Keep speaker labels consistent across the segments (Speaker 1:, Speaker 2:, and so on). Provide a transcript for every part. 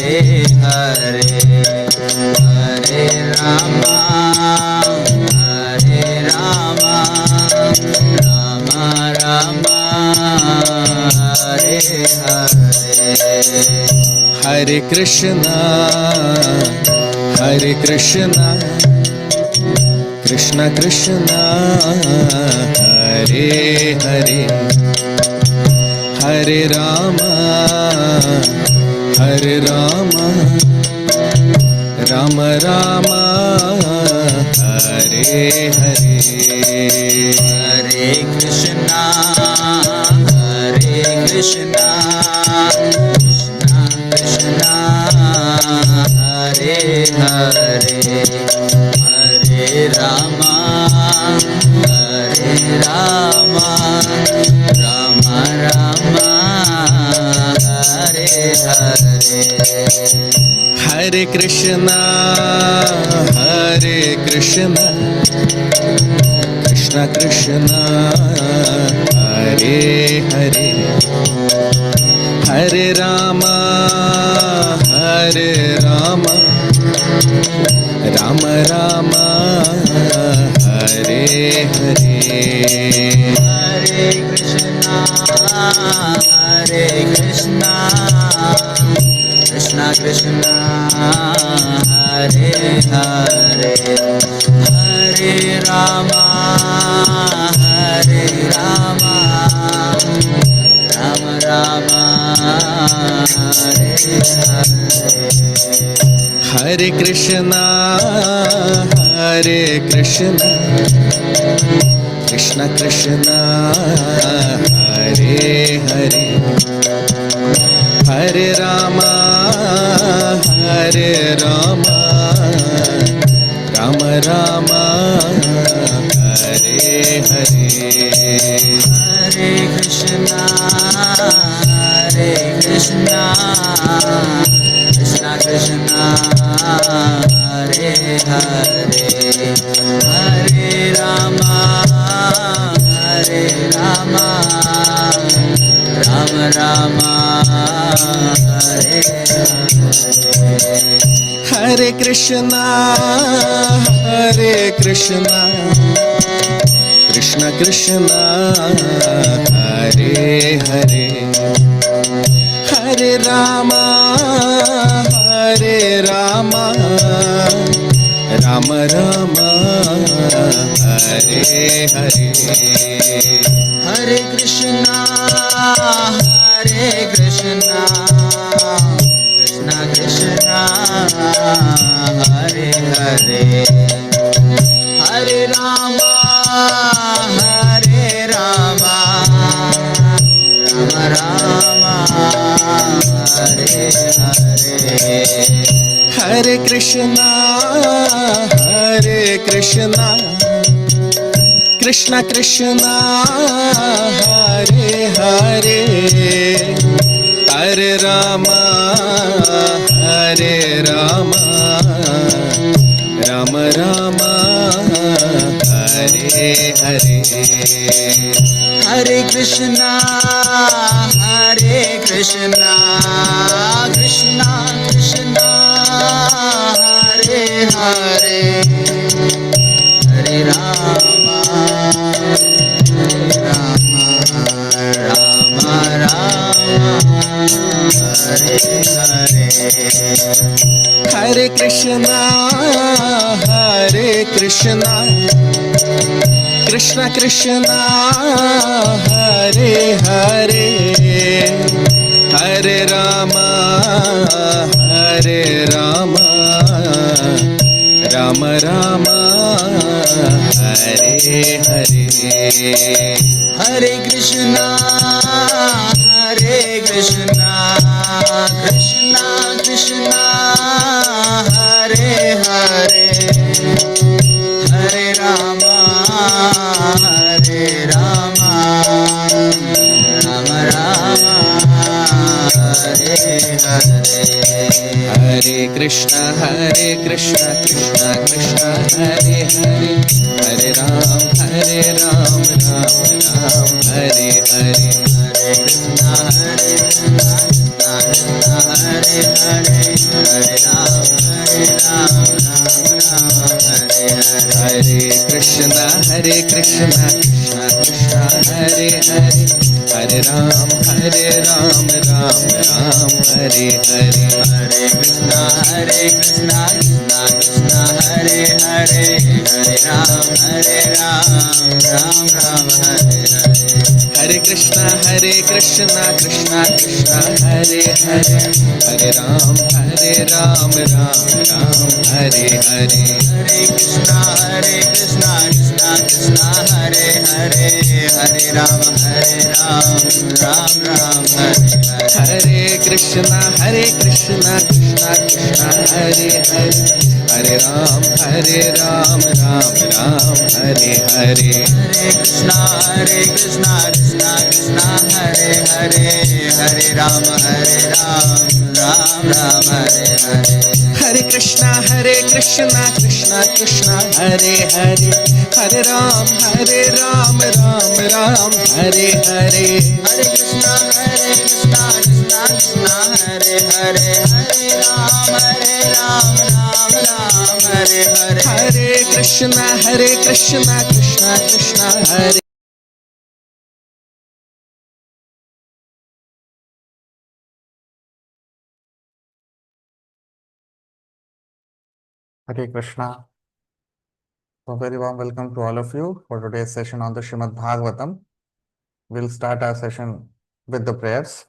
Speaker 1: Hare Hare Rama Hare Rama Rama Rama Hare Hare Hare Krishna Krishna Krishna Hare Hare Hare Rama Rama Rama Hare Hare Hare Krishna Krishna Krishna Hare Hare Hare Rama Rama Rama Hare Hare Hare Krishna Krishna Krishna Hare Hare Hare Rama Rama Rama Hare Hare Hare Krishna Krishna Krishna Hare Hare Hare Rama Rama Rama Hare Hare Hare Krishna Krishna Krishna Hare Hare Hare Rama Rama Rama Hare Hare Hare Krishna Krishna Krishna Hare Hare Hare Rama Rama Rama Hare Hare Hare Krishna Krishna Krishna Hare Hare Hare Rama Rama Rama Hare Hare Hare Krishna Krishna Krishna Hare Hare Hare Rama Rama Rama Hare Hare Hare Krishna Krishna Krishna Hare Hare Hare Rama Rama Rama Hare Hare Hare Krishna Krishna Krishna Hare Hare Hare Rama Rama Rama Hare Hare Hare Krishna Krishna Krishna Hare Hare Hare Rama Rama Rama Hare Hare Hare Krishna Krishna Krishna Hare Hare Hare Rama Rama Rama Hare Hare Hare Krishna Krishna Krishna Hare Hare Hare Ram Ram Hare Hare Hare Krishna Krishna Hare Hare Hare, Hare Ram, Ram Ram, Hare Hare, Hare Krishna, Krishna Krishna, Hare Hare, Hare Ram, Ram Ram, Hare Hare. Hare Krishna, Krishna Krishna, Hare Hare, Hare Ram, Ram Ram, Hare Hare. Hare Krishna, Krishna Krishna, Hare Hare, Hare Ram, Ram Ram, Hare Hare. Hare Krishna, Krishna Krishna, Hare Hare, Hare Ram, Ram Ram, Hare Hare. Hare Krishna, Krishna Krishna, Hare Hare, Hare Ram, Ram Ram, Hare Hare. Hare Krishna, Krishna Krishna, Hare Hare, Hare Ram, Ram Ram, Hare Hare. Hare Krishna, Krishna Krishna, Hare Hare, Hare Ram, Ram Ram, Hare Hare. Hare Krishna, Krishna Krishna, Hare.
Speaker 2: Hare Krishna. A very warm welcome to all of you for today's session on the Srimad Bhagavatam. We'll start our session with the prayers.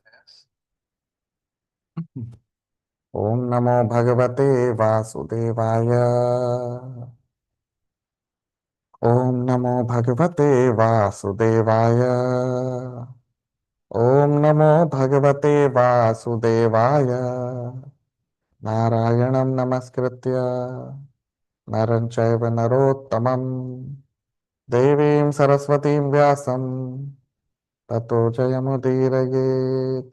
Speaker 2: Om Namo Bhagavate Vasudevaya. Om Namo Bhagavate Vasudevaya. Om Namo Bhagavate Vasudevaya. Narayanam Namaskritya Naran Chaiva Narottamam Devim Saraswatim Vyasam Tato Jayamudiraye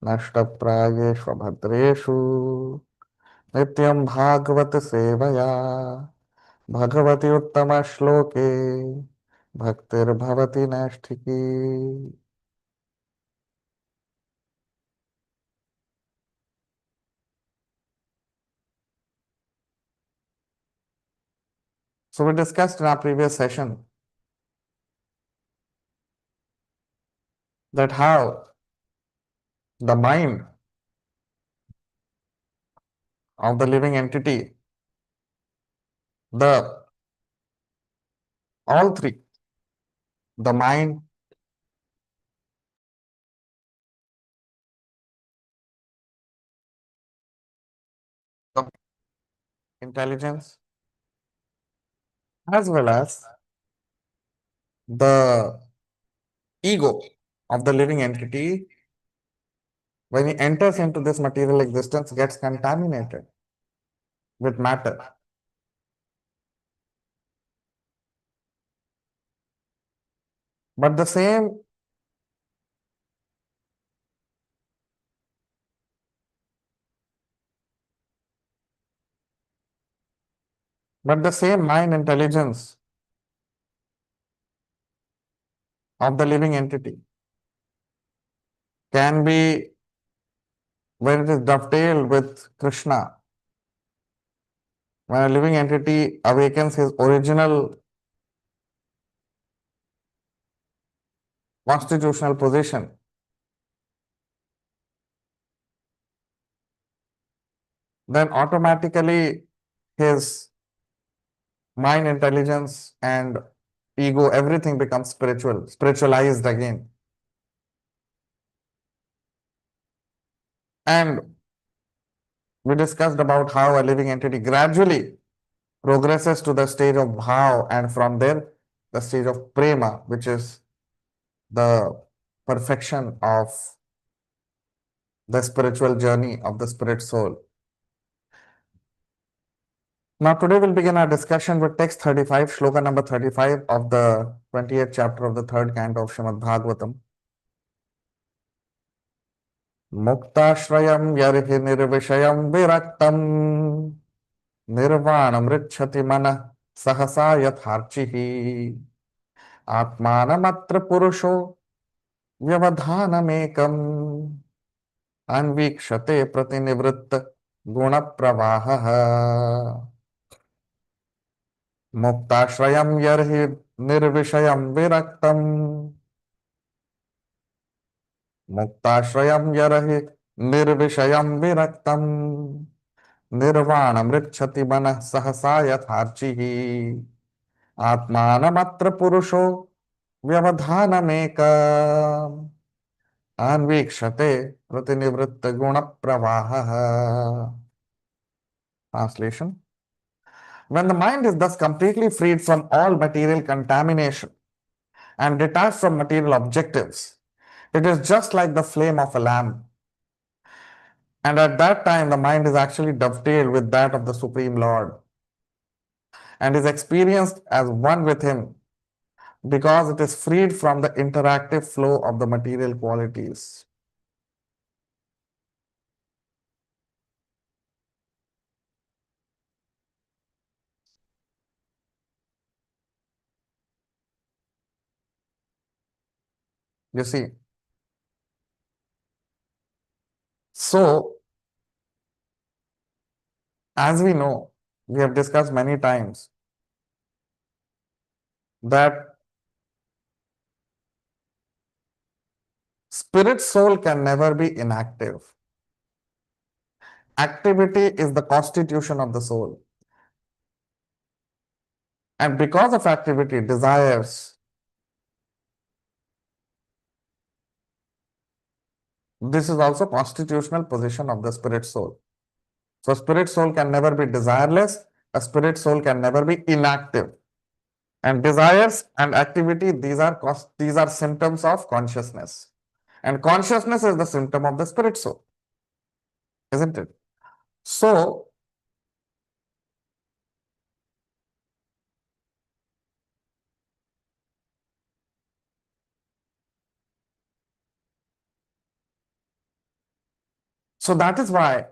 Speaker 2: Nashtaprayeshvabhadreshu Nityam Bhagavata Sevaya Bhagavati Uttama Shloke Bhaktir Bhavati Nashtiki. So we discussed in our previous session that how the mind of the living entity, the all three, the mind, the intelligence, as well as the ego of the living entity, when it enters into this material existence, gets contaminated with matter. But the same mind intelligence of the living entity can be, when it is dovetailed with Krishna, when a living entity awakens his original constitutional position, then automatically his mind intelligence and ego, everything becomes spiritual, spiritualized again. And we discussed about how a living entity gradually progresses to the stage of bhav, and from there the stage of prema, which is the perfection of the spiritual journey of the spirit soul. Now today we'll begin our discussion with text 35, Shloka number 35 of the 28th chapter of the third canto of Srimad Bhagavatam. Muktashrayam yarhi nirvishayam viraktam nirvanam richati mana sahasa yatharchihi atmanamatra purusho vyavadhanamekam anvikshate pratinivritta gunapravaha. Muktashrayam yarhi nirvishayam viraktam मुक्ताश्रयं यरहि निर्विषयं विरक्तम् निर्वाणं मृच्छति मनः सहसा यथार्चिः आत्मानमत्र पुरुषो व्यवधानमेक अन्वीक्षते प्रतिनिवृत्त गुण प्रवाहः. Translation: when the mind is thus completely freed from all material contamination and detached from material objectives, it is just like the flame of a lamp. And at that time, the mind is actually dovetailed with that of the Supreme Lord and is experienced as one with Him because it is freed from the interactive flow of the material qualities. You see, so as we know, we have discussed many times that spirit soul can never be inactive. Activity is the constitution of the soul. And because of activity, desires, this is also constitutional position of the spirit soul. So spirit soul can never be desireless, a spirit soul can never be inactive. And desires and activity, these are symptoms of consciousness. And consciousness is the symptom of the spirit soul, isn't it? So that is why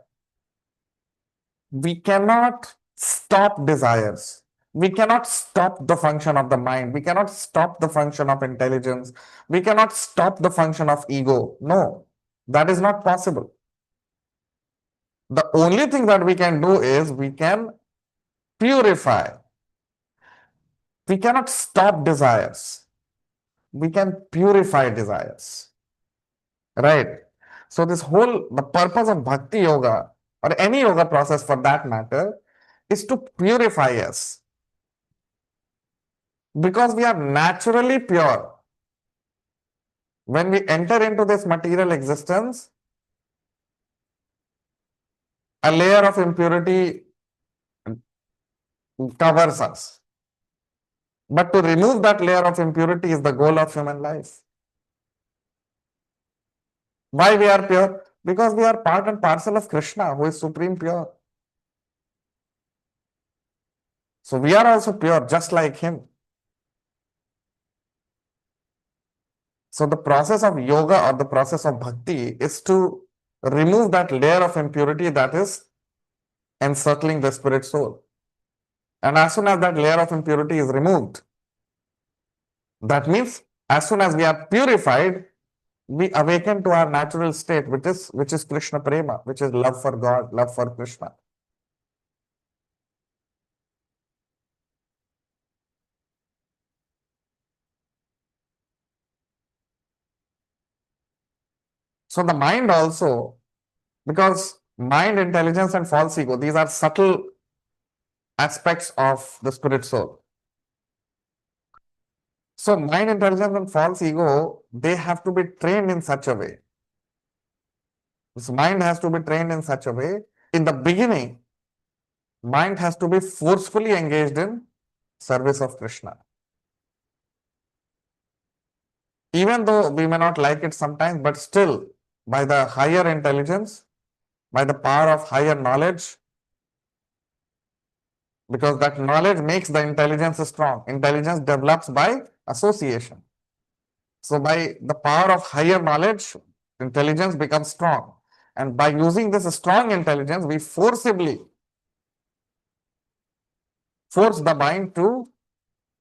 Speaker 2: we cannot stop desires. We cannot stop the function of the mind. We cannot stop the function of intelligence. We cannot stop the function of ego. No, that is not possible. The only thing that we can do is we can purify. We cannot stop desires. We can purify desires. Right? So the purpose of bhakti yoga or any yoga process for that matter is to purify us. Because we are naturally pure. When we enter into this material existence, a layer of impurity covers us. But to remove that layer of impurity is the goal of human life. Why we are pure? Because we are part and parcel of Krishna, who is supreme pure. So we are also pure, just like him. So the process of yoga or the process of bhakti is to remove that layer of impurity that is encircling the spirit soul. And as soon as that layer of impurity is removed, that means as soon as we are purified, we awaken to our natural state, which is Krishna Prema, which is love for God, love for Krishna. So the mind also, because mind, intelligence, and false ego, these are subtle aspects of the spirit soul. So mind, intelligence, and false ego, they have to be trained in such a way. This mind has to be trained in such a way. In the beginning, mind has to be forcefully engaged in service of Krishna. Even though we may not like it sometimes, but still, by the higher intelligence, by the power of higher knowledge, because that knowledge makes the intelligence strong. Intelligence develops by association. So by the power of higher knowledge, intelligence becomes strong. And by using this strong intelligence, we forcibly force the mind to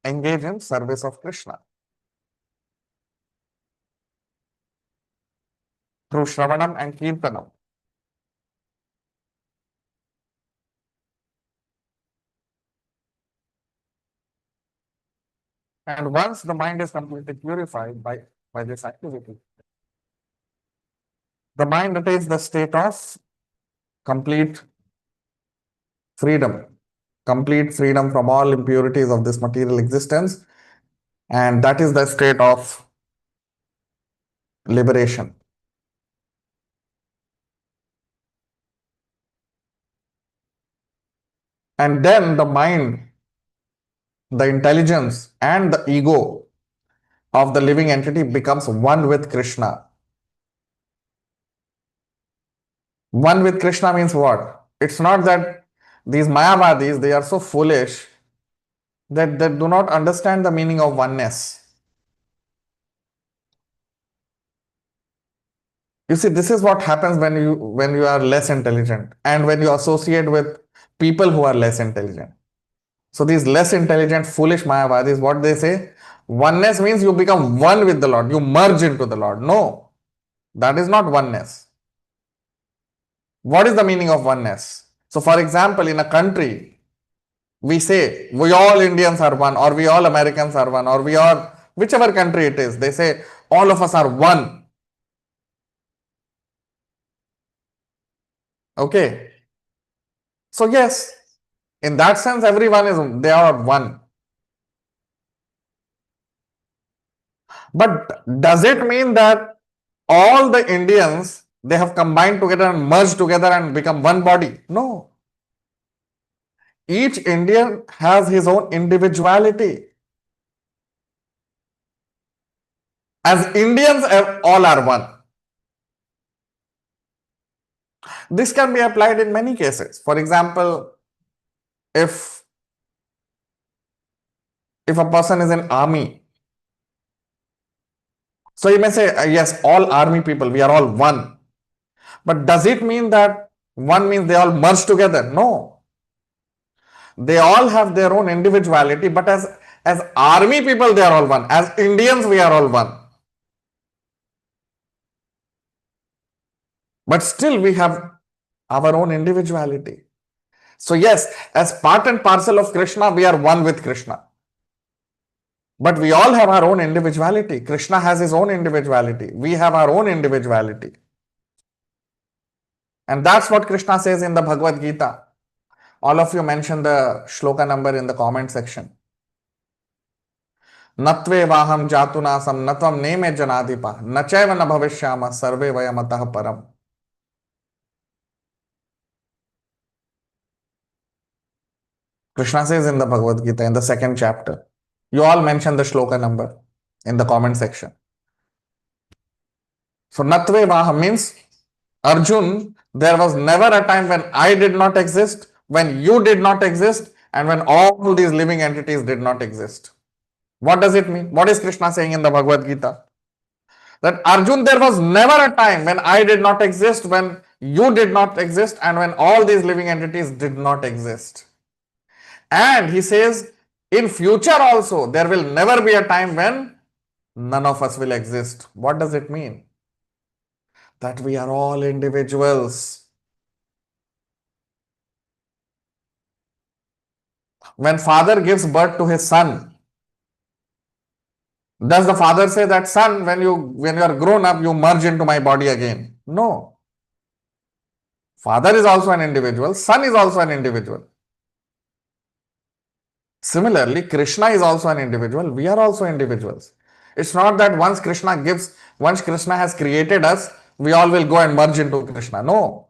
Speaker 2: engage in service of Krishna through Shravanam and Kirtanam. And once the mind is completely purified by this activity, The mind attains the state of complete freedom, complete freedom from all impurities of this material existence, and that is the state of liberation. And then the mind, the intelligence, and the ego of the living entity becomes one with Krishna. One with Krishna means what? It's not that these Mayavadis, they are so foolish that they do not understand the meaning of oneness. You see, this is what happens when you are less intelligent and when you associate with people who are less intelligent. So these less intelligent, foolish Mayavadis, what they say, oneness means you become one with the Lord, you merge into the Lord. No, that is not oneness. What is the meaning of oneness? So for example, in a country, we say we all Indians are one, or we all Americans are one, or we all, whichever country it is, they say all of us are one. Okay. So yes, in that sense, everyone is, they are one. But does it mean that all the Indians, they have combined together and merged together and become one body? No. Each Indian has his own individuality. As Indians, all are one. This can be applied in many cases. For example, if a person is in army, so you may say, yes, all army people, we are all one. But does it mean that one means they all merge together? No. They all have their own individuality, but as army people, they are all one. As Indians, we are all one. But still, we have our own individuality. So yes, as part and parcel of Krishna, we are one with Krishna. But we all have our own individuality. Krishna has his own individuality. We have our own individuality. And that's what Krishna says in the Bhagavad Gita. All of you mention the shloka number in the comment section. Natve vaham jatunasam natvam neme janadipa nachaiva na bhavishyama sarve vayamatah param. Krishna says in the Bhagavad Gita in the second chapter. You all mention the shloka number in the comment section. So Natve vaham means, Arjun, there was never a time when I did not exist, when you did not exist, and when all these living entities did not exist. What does it mean? What is Krishna saying in the Bhagavad Gita? That Arjun, there was never a time when I did not exist, when you did not exist, and when all these living entities did not exist. And he says, in future also, there will never be a time when none of us will exist. What does it mean? That we are all individuals. When father gives birth to his son, does the father say that, son, when you are grown up, you merge into my body again? No. Father is also an individual, son is also an individual. Similarly, Krishna is also an individual, we are also individuals. It's not that once Krishna has created us, we all will go and merge into Krishna. No.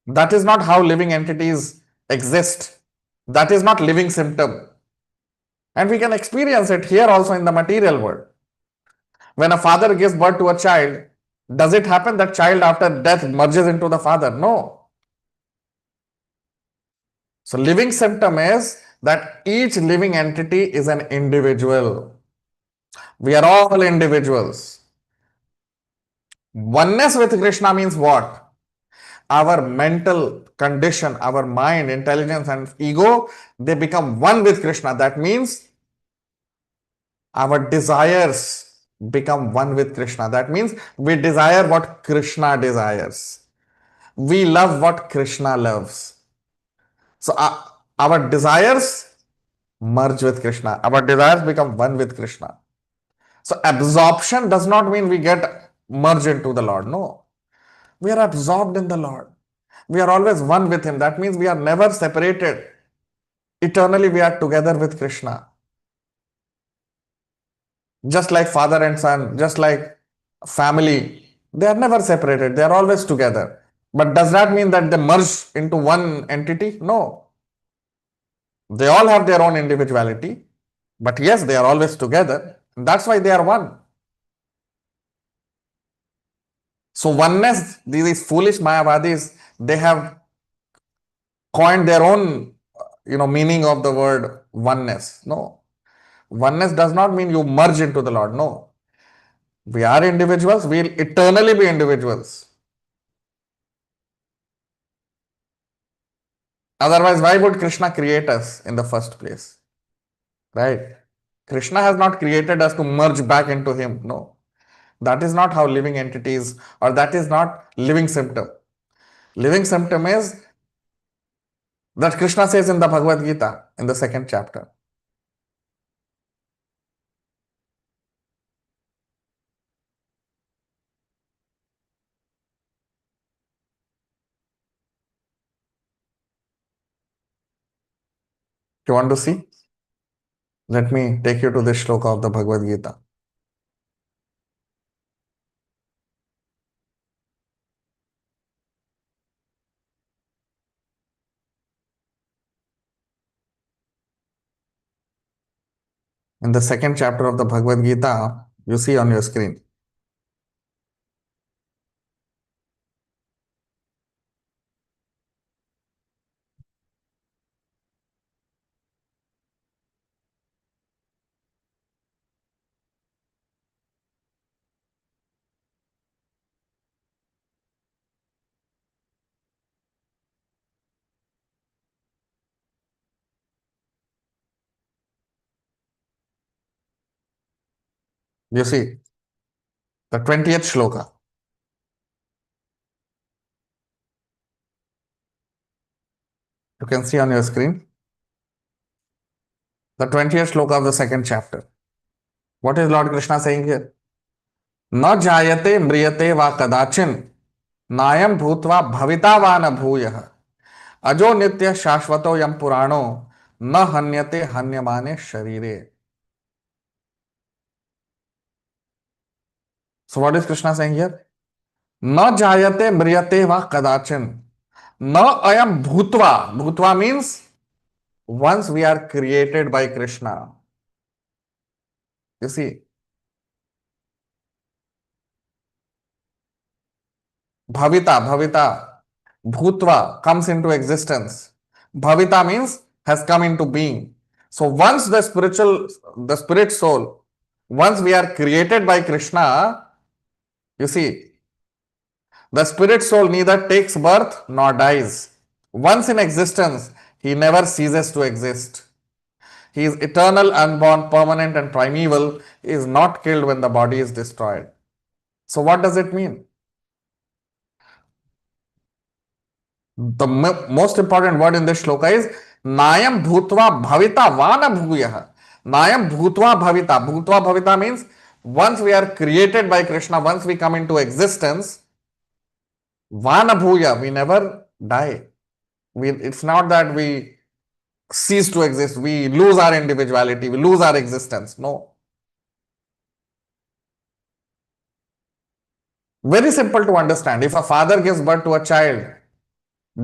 Speaker 2: That is not how living entities exist. That is not living symptom. And we can experience it here also in the material world. When a father gives birth to a child, does it happen that child after death merges into the father? No. So living symptom is that each living entity is an individual. We are all individuals. Oneness with Krishna means what? Our mental condition, our mind, intelligence and ego, they become one with Krishna. That means our desires become one with Krishna. That means we desire what Krishna desires. We love what Krishna loves. So our desires merge with Krishna. Our desires become one with Krishna. So absorption does not mean we get merged into the Lord. No. We are absorbed in the Lord. We are always one with Him. That means we are never separated. Eternally, we are together with Krishna. Just like father and son, just like family, they are never separated. They are always together. But does that mean that they merge into one entity? No. They all have their own individuality. But yes, they are always together. That's why they are one. So oneness, these foolish Mayavadis, they have coined their own, meaning of the word oneness. No. Oneness does not mean you merge into the Lord. No. We are individuals. We'll eternally be individuals. Otherwise, why would Krishna create us in the first place? Right? Krishna has not created us to merge back into Him. No. That is not how living entities, or that is not living symptom. Living symptom is that Krishna says in the Bhagavad Gita in the second chapter. You want to see? Let me take you to this shloka of the Bhagavad Gita. In the second chapter of the Bhagavad Gita, you see on your screen. You see the 20th shloka. You can see on your screen the 20th shloka of the second chapter. What is Lord Krishna saying here? न जायते म्रियते वा कदाचिन नायम भूत्वा भविता वा न भूयः अजो नित्य शाश्वतो यम पुराणो न हन्यते हन्यमाने शरीरे. So what is Krishna saying here? न जायते म्रियते वा कदाचिन न ayam bhutva. Bhutva means once we are created by Krishna. You see, bhavita, bhutva comes into existence. Bhavita means has come into being. So once the spirit soul, once we are created by Krishna, you see, the spirit soul neither takes birth nor dies. Once in existence, he never ceases to exist. He is eternal, unborn, permanent, and primeval. He is not killed when the body is destroyed. So, what does it mean? The most important word in this shloka is Nayam Bhutva Bhavita Vana Bhuyaha. Nayam Bhutva Bhavita. Bhutva Bhavita means once we are created by Krishna, once we come into existence, Vana Bhuya, we never die. It's not that we cease to exist, we lose our individuality, we lose our existence. No. Very simple to understand. If a father gives birth to a child,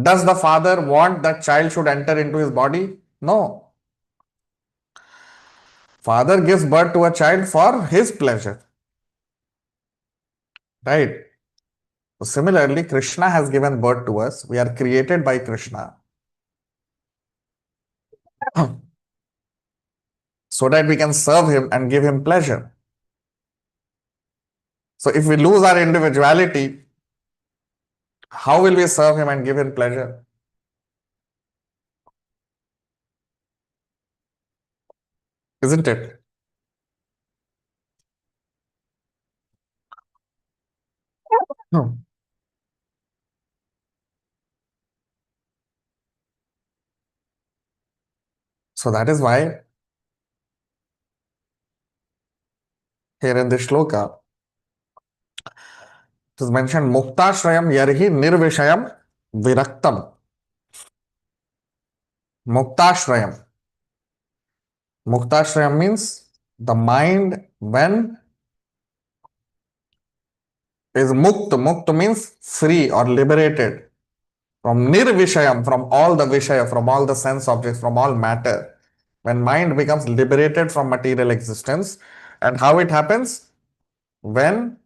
Speaker 2: does the father want that child should enter into his body? No. Father gives birth to a child for his pleasure. Right? So similarly, Krishna has given birth to us. We are created by Krishna so that we can serve him and give him pleasure. So if we lose our individuality, how will we serve him and give him pleasure? Isn't it? No. So that is why here in this shloka, It is mentioned Muktashrayam Yarhi Nirvishayam Viraktam. Muktashrayam. Muktashrayam means the mind when is mukta. Mukta means free or liberated from nirvishayam, from all the vishaya, from all the sense objects, from all matter. When mind becomes liberated from material existence, and how it happens? When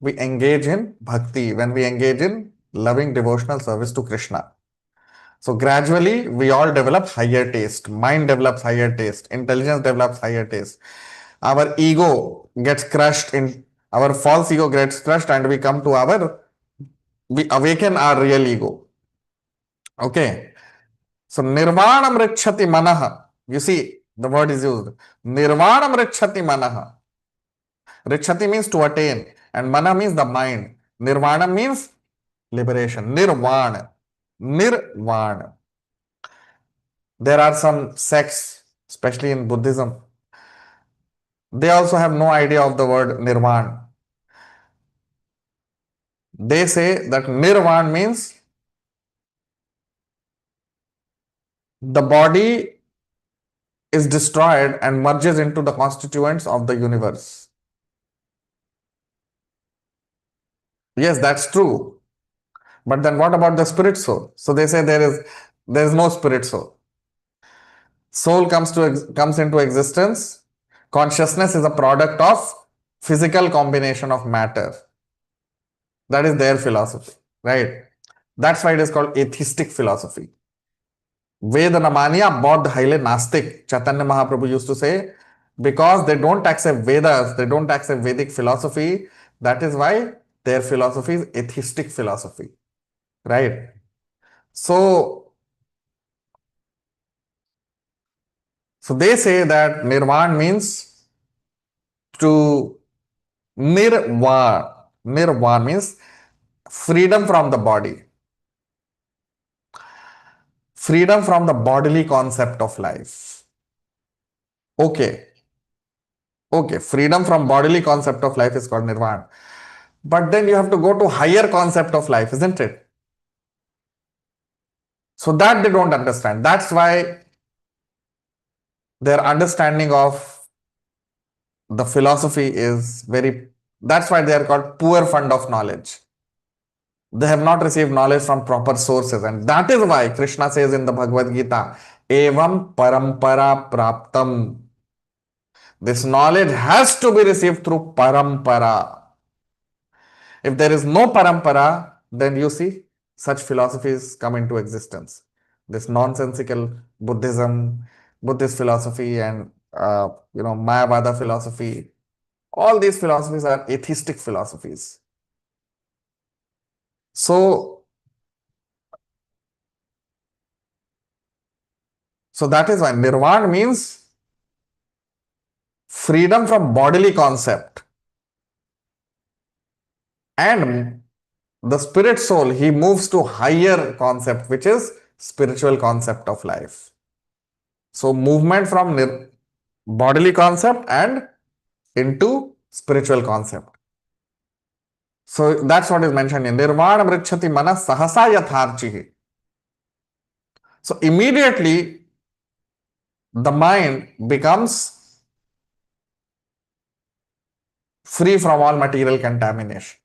Speaker 2: we engage in bhakti, when we engage in loving devotional service to Krishna. So gradually we all develop higher taste. Mind develops higher taste. Intelligence develops higher taste. Our ego gets crushed in our false ego gets crushed and we awaken our real ego. Okay. So nirvanam rikshati manaha. You see, the word is used. Nirvanam rikshati manaha. Rikshati means to attain and mana means the mind. Nirvana means liberation. Nirvana. Nirvana. There are some sects, especially in Buddhism. They also have no idea of the word nirvana. They say that nirvana means the body is destroyed and merges into the constituents of the universe. Yes, that's true. But then what about the spirit soul? So they say there is no spirit soul. Soul comes into existence. Consciousness is a product of physical combination of matter. That is their philosophy, right? That's why it is called atheistic philosophy. Ved Namaniya Bodh Haile Nastik, Chaitanya Mahaprabhu used to say, because they don't accept Vedas, they don't accept Vedic philosophy, that is why their philosophy is atheistic philosophy, right? So they say that nirvana means to nirvana. Nirvana means freedom from the body. Freedom from the bodily concept of life. Okay. Okay. Freedom from bodily concept of life is called nirvana. But then you have to go to higher concept of life, isn't it? So that they don't understand. That's why their understanding of the philosophy is that's why they are called poor fund of knowledge. They have not received knowledge from proper sources. And that is why Krishna says in the Bhagavad Gita, Evam parampara praptam. This knowledge has to be received through parampara. If there is no parampara, then you see such philosophies come into existence. This nonsensical Buddhism, Buddhist philosophy, and Mayavada philosophy, all these philosophies are atheistic philosophies. So that is why nirvana means freedom from bodily concept. And the spirit soul, he moves to higher concept, which is spiritual concept of life. So movement from bodily concept and into spiritual concept. So that's what is mentioned in Nirvana Mrichati Mana Sahasa Yatharchihi. So immediately the mind becomes free from all material contamination.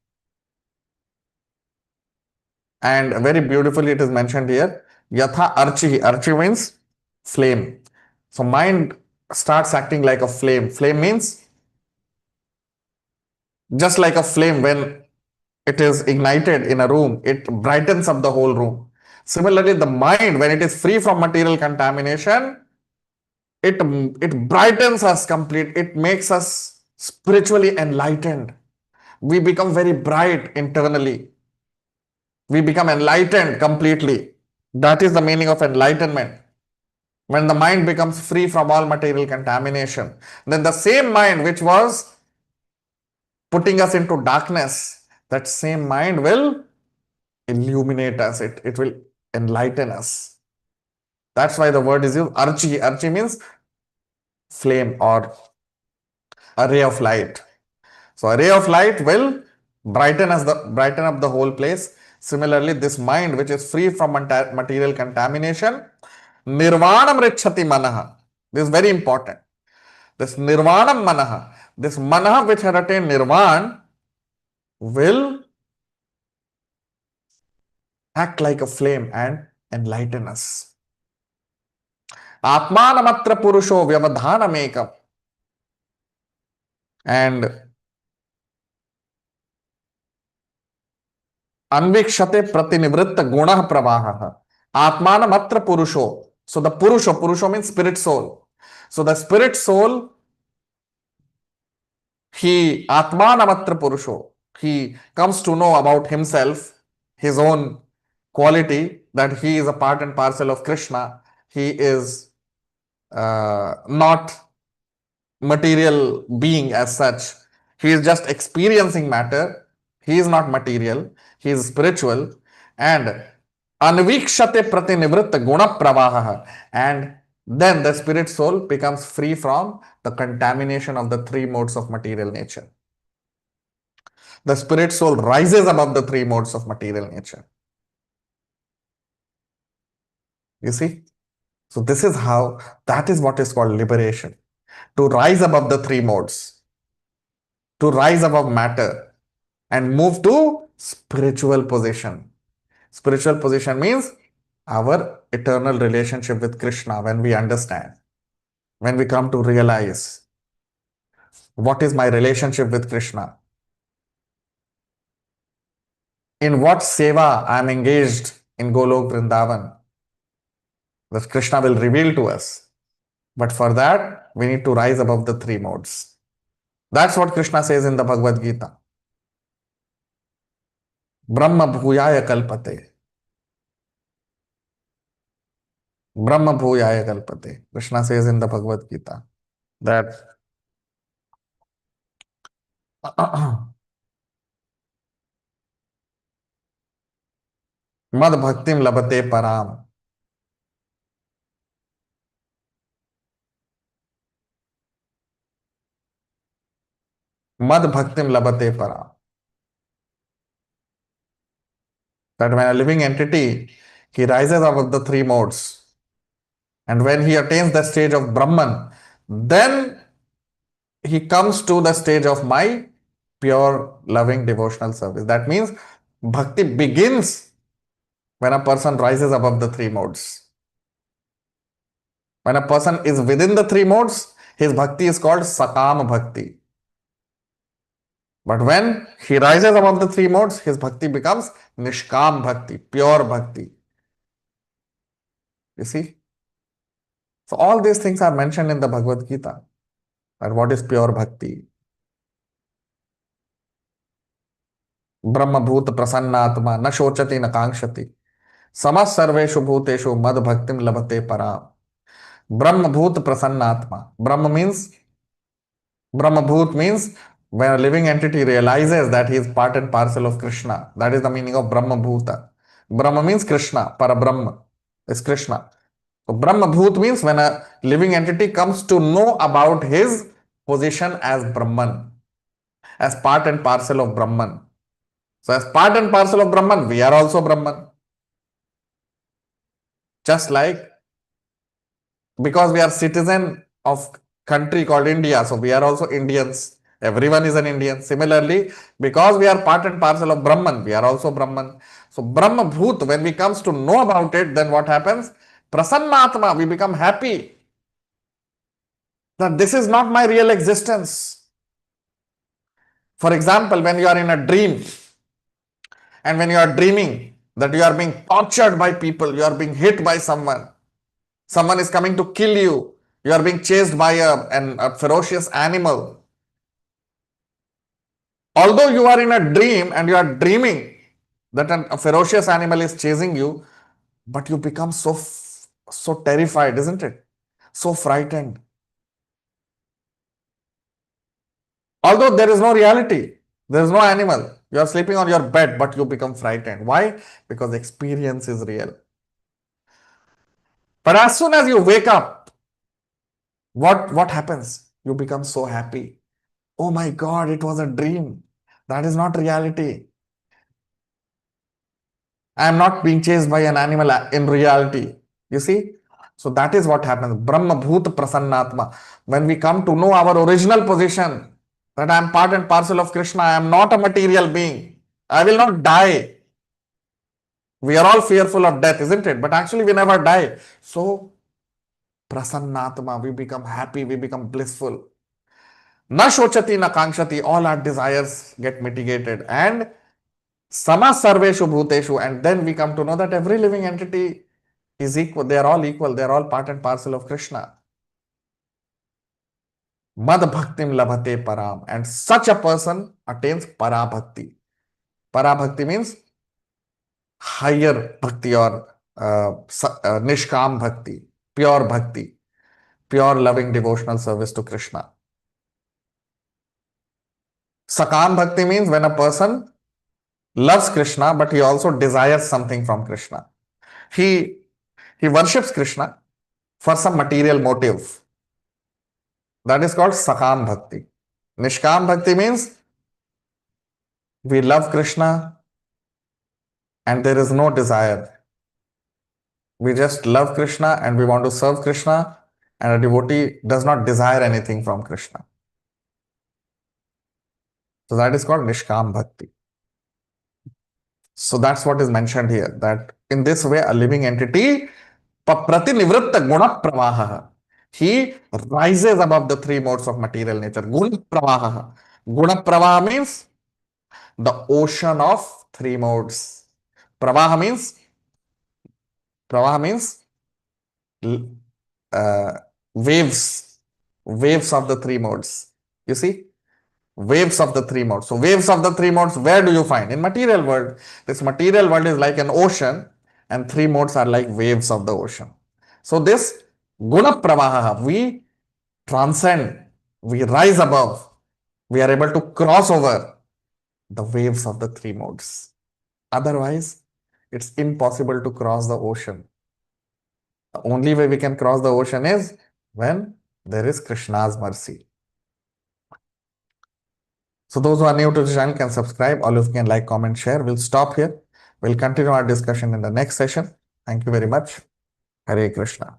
Speaker 2: And very beautifully it is mentioned here, Yatha Archihi. Archi means flame. So mind starts acting like a flame. Flame means just like a flame, when it is ignited in a room, it brightens up the whole room. Similarly, the mind, when it is free from material contamination, it brightens us complete. It makes us spiritually enlightened. We become very bright internally. We become enlightened completely. That is the meaning of enlightenment. When the mind becomes free from all material contamination, then the same mind which was putting us into darkness, that same mind will illuminate us. It will enlighten us. That's why the word is used, Archi. Archi means flame or a ray of light. So a ray of light will brighten up the whole place. Similarly, this mind which is free from material contamination, nirvanam richati manaha. This is very important. This nirvanam manaha, this manaha which had attained nirvan will act like a flame and enlighten us. Atmanamatra purusho vyavadhanamekam. And anvikshate pratinivritta gunah pravaha. Atmanamatra purusho. So the purusho means spirit soul. So the spirit soul, he atmanamatra purusho. He comes to know about himself, his own quality, that he is a part and parcel of Krishna. He is not material being as such. He is just experiencing matter. He is not material. He is spiritual. And anvikshate pratinivritta guna pravaha. And then the spirit soul becomes free from the contamination of the three modes of material nature. The spirit soul rises above the three modes of material nature. You see? So this is how, that is what is called liberation. To rise above the three modes, to rise above matter and move to spiritual position. Spiritual position means our eternal relationship with Krishna. When we understand, when we come to realize what is my relationship with Krishna, in what seva I am engaged in Golok Vrindavan, that Krishna will reveal to us. But for that, we need to rise above the three modes. That's what Krishna says in the Bhagavad Gita. Brahma bhuyaya kalpate. Brahma bhuyaya kalpate. Krishna says in the Bhagavad Gita that mad bhaktim labate param. Mad bhaktim labate param. That when a living entity, he rises above the three modes. And when he attains the stage of Brahman, then he comes to the stage of my pure, loving, devotional service. That means bhakti begins when a person rises above the three modes. When a person is within the three modes, his bhakti is called Sakam Bhakti. But when he rises above the three modes, his bhakti becomes Nishkam Bhakti, pure bhakti. You see? So all these things are mentioned in the Bhagavad Gita. And what is pure bhakti? Brahma bhut prasannatma na shochati na kankshati. Samas sarveshu bhuteshu mad bhaktim labhate param. Brahma bhut prasannatma. Brahma bhut means when a living entity realizes that he is part and parcel of Krishna. That is the meaning of Brahma bhuta. Brahma means Krishna. Para Brahma is Krishna. So Brahma bhut means when a living entity comes to know about his position as Brahman, as part and parcel of Brahman. So as part and parcel of Brahman, we are also Brahman. Just like, because we are citizen of country called India, so we are also Indians. Everyone is an Indian. Similarly, because we are part and parcel of Brahman, we are also Brahman. So Brahma Bhut, when we comes to know about it, then what happens? Prasannatma, we become happy that this is not my real existence. For example, when you are in a dream, and when you are dreaming that you are being tortured by people, you are being hit by someone, someone is coming to kill you, you are being chased by a ferocious animal. Although you are in a dream and you are dreaming that a ferocious animal is chasing you, but you become so terrified, isn't it? So frightened. Although there is no reality, there is no animal. You are sleeping on your bed, but you become frightened. Why? Because experience is real. But as soon as you wake up, what happens? You become so happy. Oh my God, it was a dream. That is not reality. I am not being chased by an animal in reality. You see? So that is what happens. Brahma Bhut Prasannatma. When we come to know our original position, that I am part and parcel of Krishna, I am not a material being. I will not die. We are all fearful of death, isn't it? But actually, we never die. So, Prasannatma, we become happy, we become blissful. Na shochati na kankshati, all our desires get mitigated. And Sama Sarveshu Bhuteshu, and then we come to know that every living entity is equal, they are all equal, they are all part and parcel of Krishna. Mad Bhaktim Labhate Param, and such a person attains Parabhakti. Parabhakti means higher bhakti or Nishkam Bhakti, pure bhakti, pure loving devotional service to Krishna. Sakam Bhakti means when a person loves Krishna, but he also desires something from Krishna. He worships Krishna for some material motive. That is called Sakam Bhakti. Nishkam Bhakti means we love Krishna and there is no desire. We just love Krishna and we want to serve Krishna, and a devotee does not desire anything from Krishna. So that is called Nishkam Bhakti. So that's what is mentioned here, that in this way a living entity Pratinivrutta Guna Pravaha, he rises above the three modes of material nature. Guna Pravaha. Guna Pravaha means the ocean of three modes. Pravaha means waves of the three modes. You see? Waves of the three modes. So waves of the three modes, where do you find? In material world. This material world is like an ocean and three modes are like waves of the ocean. So this Guna Pravaha, we transcend, we rise above, we are able to cross over the waves of the three modes. Otherwise, it's impossible to cross the ocean. The only way we can cross the ocean is when there is Krishna's mercy. So those who are new to the channel can subscribe. All of you can like, comment, share. We'll stop here. We'll continue our discussion in the next session. Thank you very much. Hare Krishna.